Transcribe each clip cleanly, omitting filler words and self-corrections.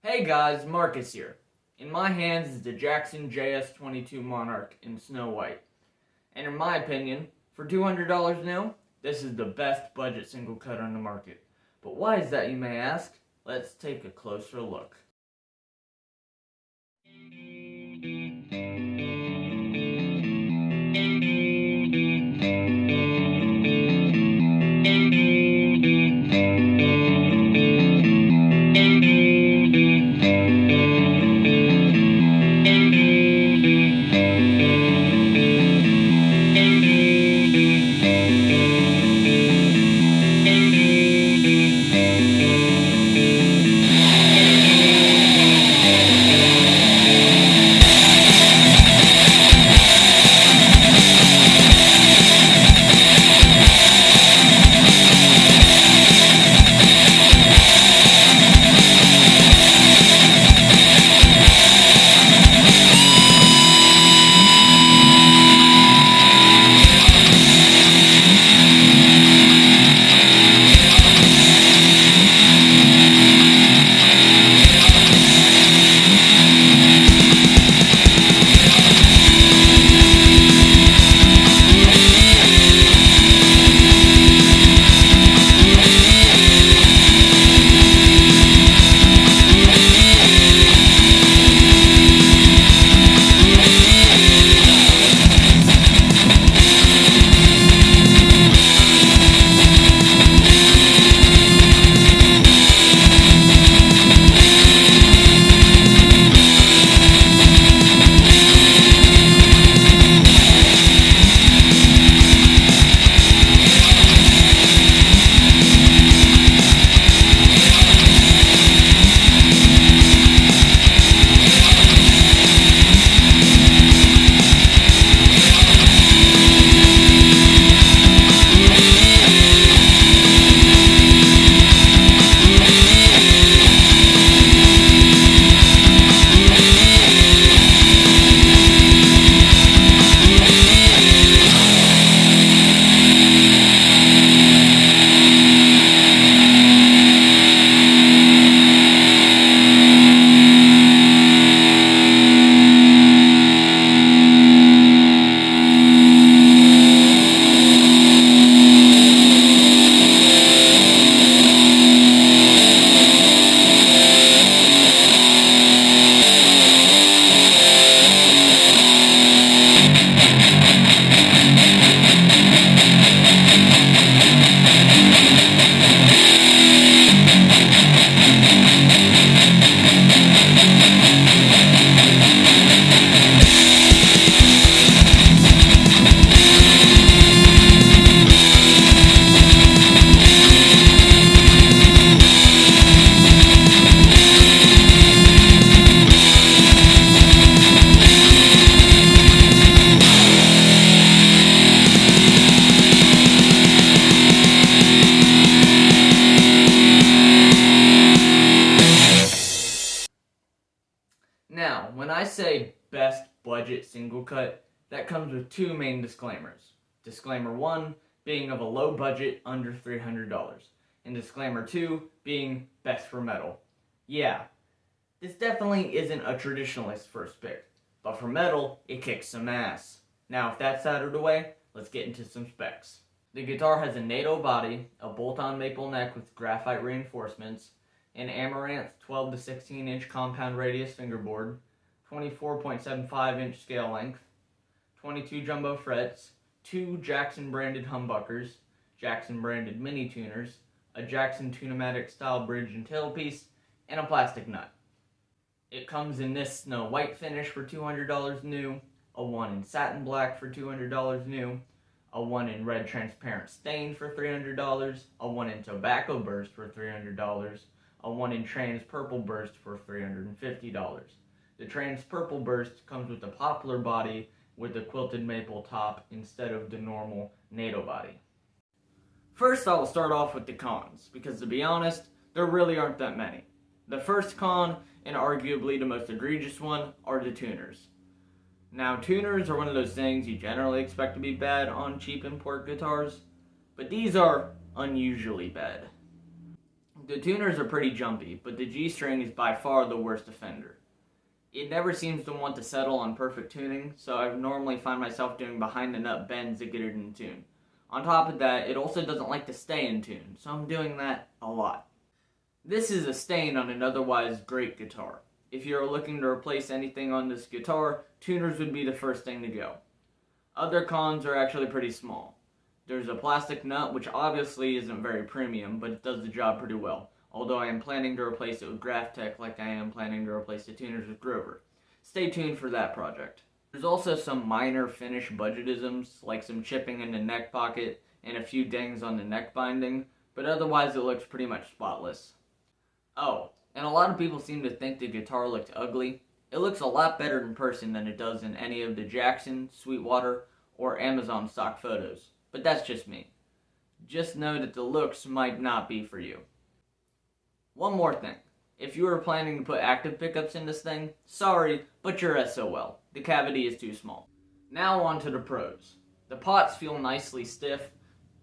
Hey guys, Marcus here. In my hands is the Jackson JS22 Monarkh in Snow White. And in my opinion, for $200 new, this is the best budget single cut on the market. But why is that, you may ask? Let's take a closer look. Now, when I say best budget single cut, that comes with two main disclaimers. Disclaimer 1 being of a low budget under $300, and disclaimer 2 being best for metal. Yeah, this definitely isn't a traditionalist first pick, but for metal, it kicks some ass. Now, if that's out of the way, let's get into some specs. The guitar has a Nato body, a bolt-on maple neck with graphite reinforcements, an Amaranth 12 to 16 inch compound radius fingerboard, 24.75 inch scale length, 22 jumbo frets, 2 Jackson branded humbuckers, Jackson branded mini tuners, a Jackson Tune-o-matic style bridge and tailpiece, and a plastic nut. It comes in this snow white finish for $200 new, a one in satin black for $200 new, a one in red transparent stain for $300, a one in tobacco burst for $300, a one in trans purple burst for $350. The trans purple burst comes with a poplar body with a quilted maple top instead of the normal Nato body. First, I will start off with the cons, because to be honest, there really aren't that many. The first con, and arguably the most egregious one, are the tuners. Now, tuners are one of those things you generally expect to be bad on cheap import guitars, but these are unusually bad. The tuners are pretty jumpy, but the G-string is by far the worst offender. It never seems to want to settle on perfect tuning, so I normally find myself doing behind the nut bends to get it in tune. On top of that, it also doesn't like to stay in tune, so I'm doing that a lot. This is a stain on an otherwise great guitar. If you're looking to replace anything on this guitar, tuners would be the first thing to go. Other cons are actually pretty small. There's a plastic nut, which obviously isn't very premium, but it does the job pretty well, although I am planning to replace it with Graphtec like I am planning to replace the tuners with Grover. Stay tuned for that project. There's also some minor finish budgetisms, like some chipping in the neck pocket and a few dings on the neck binding, but otherwise it looks pretty much spotless. Oh, and a lot of people seem to think the guitar looked ugly. It looks a lot better in person than it does in any of the Jackson, Sweetwater, or Amazon stock photos, but that's just me. Just know that the looks might not be for you. One more thing. If you were planning to put active pickups in this thing, sorry, but you're SOL. The cavity is too small. Now on to the pros. The pots feel nicely stiff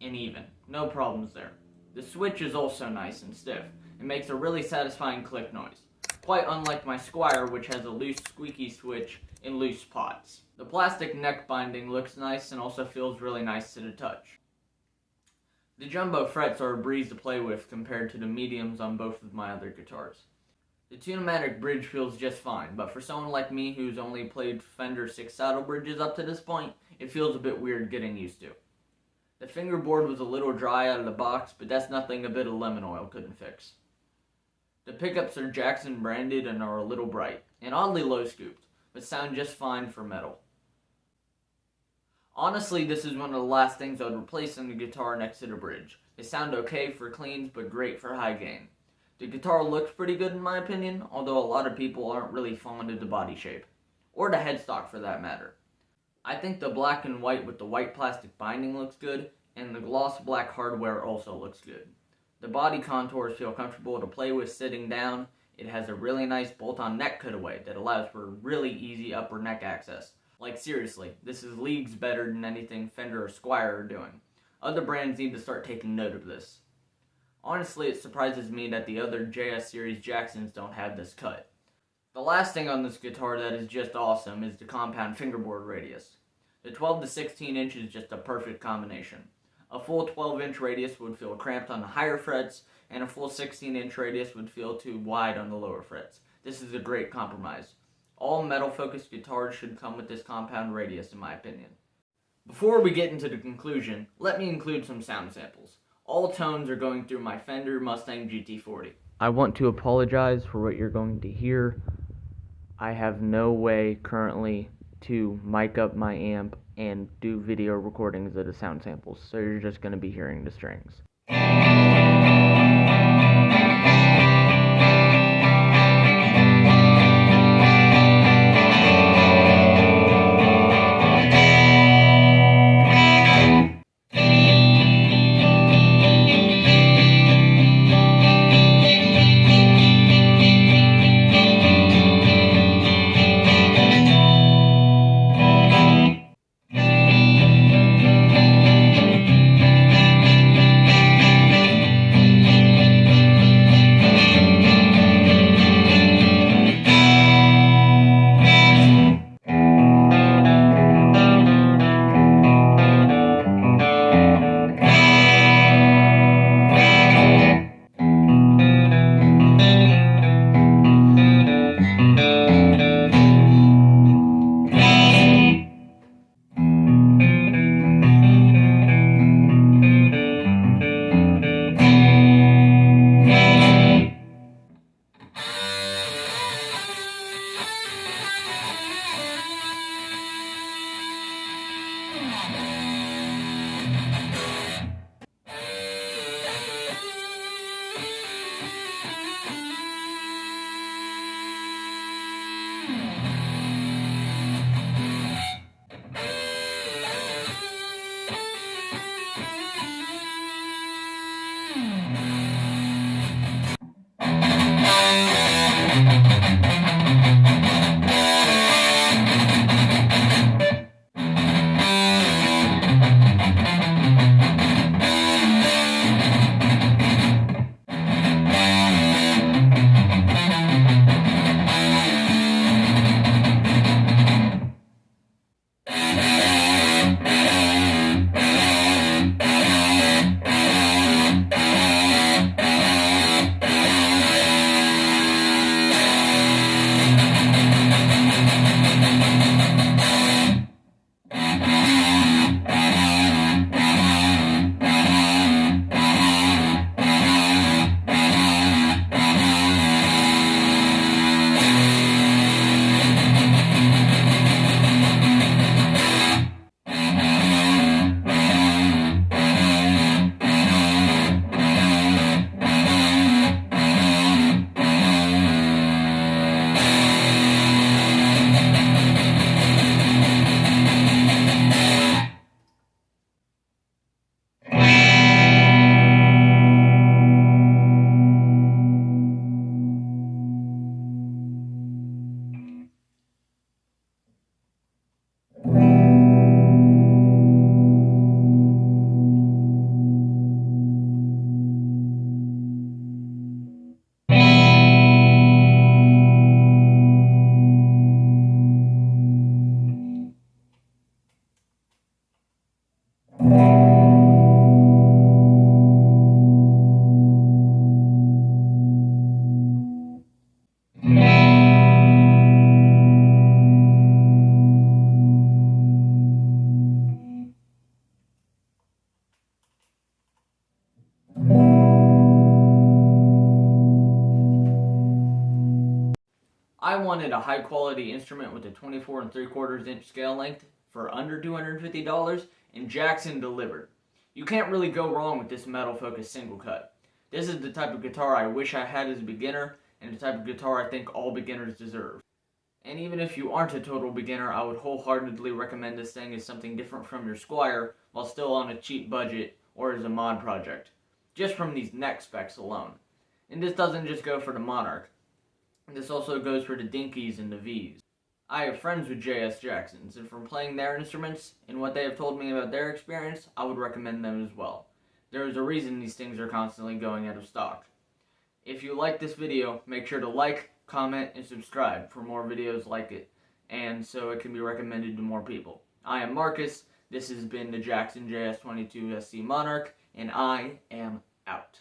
and even. No problems there. The switch is also nice and stiff. It makes a really satisfying click noise. Quite unlike my Squier, which has a loose squeaky switch and loose pots. The plastic neck binding looks nice and also feels really nice to the touch. The jumbo frets are a breeze to play with compared to the mediums on both of my other guitars. The Tune-o-matic bridge feels just fine, but for someone like me who's only played Fender 6 saddle bridges up to this point, it feels a bit weird getting used to. The fingerboard was a little dry out of the box, but that's nothing a bit of lemon oil couldn't fix. The pickups are Jackson branded and are a little bright, and oddly low scooped, but sound just fine for metal. Honestly, this is one of the last things I would replace on the guitar next to the bridge. They sound okay for cleans, but great for high gain. The guitar looks pretty good in my opinion, although a lot of people aren't really fond of the body shape. Or the headstock for that matter. I think the black and white with the white plastic binding looks good, and the gloss black hardware also looks good. The body contours feel comfortable to play with sitting down. It has a really nice bolt-on neck cutaway that allows for really easy upper neck access. Like seriously, this is leagues better than anything Fender or Squier are doing. Other brands need to start taking note of this. Honestly, it surprises me that the other JS series Jacksons don't have this cut. The last thing on this guitar that is just awesome is the compound fingerboard radius. The 12 to 16 inch is just a perfect combination. A full 12-inch radius would feel cramped on the higher frets, and a full 16-inch radius would feel too wide on the lower frets. This is a great compromise. All metal-focused guitars should come with this compound radius, in my opinion. Before we get into the conclusion, let me include some sound samples. All tones are going through my Fender Mustang GT40. I want to apologize for what you're going to hear. I have no way currently to mic up my amp and do video recordings of the sound samples, so you're just going to be hearing the strings. I wanted a high quality instrument with a 24 3/4 inch scale length for under $250, and Jackson delivered. You can't really go wrong with this metal focused Singlecut. This is the type of guitar I wish I had as a beginner, and the type of guitar I think all beginners deserve. And even if you aren't a total beginner, I would wholeheartedly recommend this thing as something different from your Squire while still on a cheap budget or as a mod project, just from these neck specs alone. And this doesn't just go for the Monarch. This also goes for the Dinkies and the Vs. I have friends with JS Jacksons, and from playing their instruments and what they have told me about their experience, I would recommend them as well. There is a reason these things are constantly going out of stock. If you like this video, make sure to like, comment, and subscribe for more videos like it, and so it can be recommended to more people. I am Marcus, this has been the Jackson JS22 SC Monarch, and I am out.